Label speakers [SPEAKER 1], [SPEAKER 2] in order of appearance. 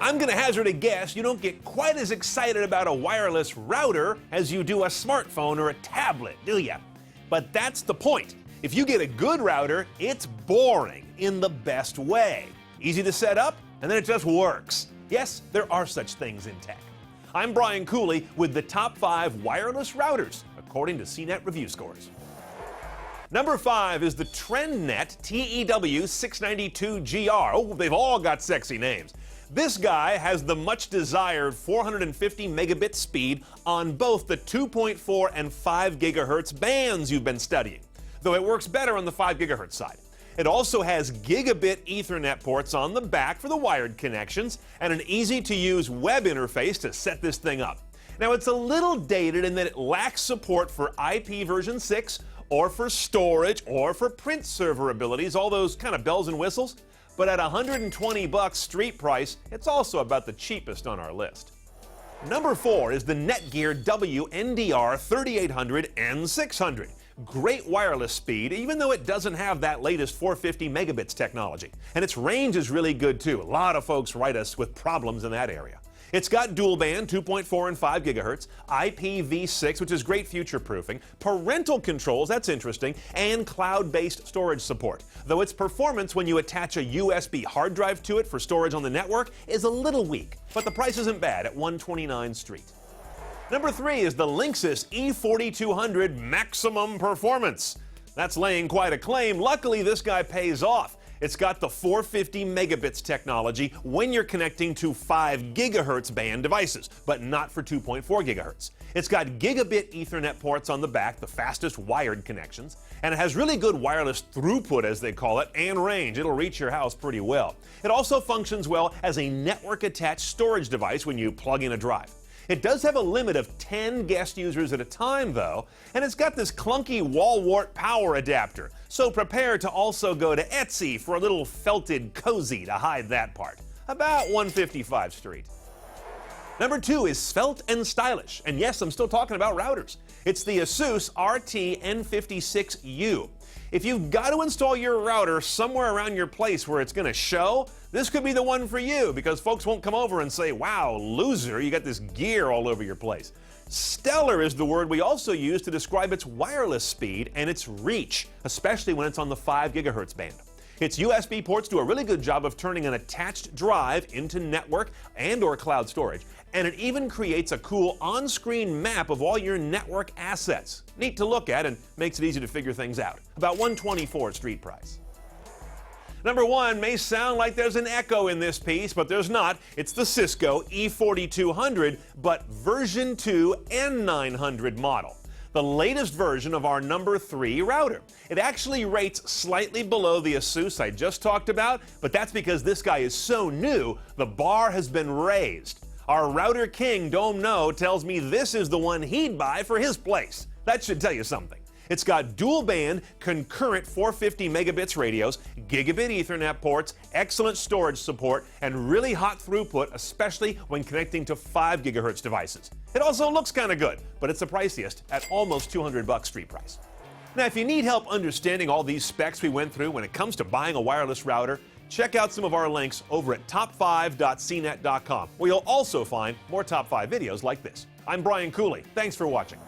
[SPEAKER 1] I'm going to hazard a guess you don't get quite as excited about a wireless router as you do a smartphone or a tablet, do ya? But that's the point. If you get a good router, it's boring in the best way. Easy to set up, and then it just works. Yes, there are such things in tech. I'm Brian Cooley with the top 5 wireless routers, according to CNET review scores. Number 5 is the TrendNet TEW 692GR. Oh, they've all got sexy names. This guy has the much desired 450 megabit speed on both the 2.4 and 5 gigahertz bands you've been studying, though it works better on the 5 gigahertz side. It also has gigabit Ethernet ports on the back for the wired connections and an easy-to-use web interface to set this thing up. Now, it's a little dated in that it lacks support for IP version 6 or for storage or for print server abilities, all those kind of bells and whistles. But at $120 street price, it's also about the cheapest on our list. Number 4 is the Netgear WNDR 3800 N600. Great wireless speed, even though it doesn't have that latest 450 megabits technology. And its range is really good too. A lot of folks write us with problems in that area. It's got dual band, 2.4 and 5 gigahertz, IPv6, which is great future proofing, parental controls, that's interesting, and cloud-based storage support. Though its performance when you attach a USB hard drive to it for storage on the network is a little weak, but the price isn't bad at $129 street. Number 3 is the Linksys E4200 Maximum Performance. That's laying quite a claim. Luckily, this guy pays off. It's got the 450 megabits technology when you're connecting to 5 gigahertz band devices, but not for 2.4 gigahertz. It's got gigabit Ethernet ports on the back, the fastest wired connections, and it has really good wireless throughput, as they call it, and range. It'll reach your house pretty well. It also functions well as a network-attached storage device when you plug in a drive. It does have a limit of 10 guest users at a time, though, and it's got this clunky wall wart power adapter, so prepare to also go to Etsy for a little felted cozy to hide that part. About 155 street. Number 2 is svelte and stylish, and yes, I'm still talking about routers. It's the Asus RT-N56U. If you've got to install your router somewhere around your place where it's going to show, this could be the one for you because folks won't come over and say, wow, loser, you got this gear all over your place. Stellar is the word we also use to describe its wireless speed and its reach, especially when it's on the 5 gigahertz band. Its USB ports do a really good job of turning an attached drive into network and/or cloud storage, and it even creates a cool on-screen map of all your network assets. Neat to look at and makes it easy to figure things out. About $124 street price. Number 1 may sound like there's an echo in this piece, but there's not. It's the Cisco E4200, but version 2 N900 model. The latest version of our number 3 router. It actually rates slightly below the Asus I just talked about, but that's because this guy is so new, the bar has been raised. Our router king, Dome No, tells me this is the one he'd buy for his place. That should tell you something. It's got dual band, concurrent 450 megabits radios, gigabit Ethernet ports, excellent storage support, and really hot throughput, especially when connecting to 5 gigahertz devices. It also looks kind of good, but it's the priciest at almost $200 street price. Now, if you need help understanding all these specs we went through when it comes to buying a wireless router, check out some of our links over at top5.cnet.com, where you'll also find more top 5 videos like this. I'm Brian Cooley. Thanks for watching.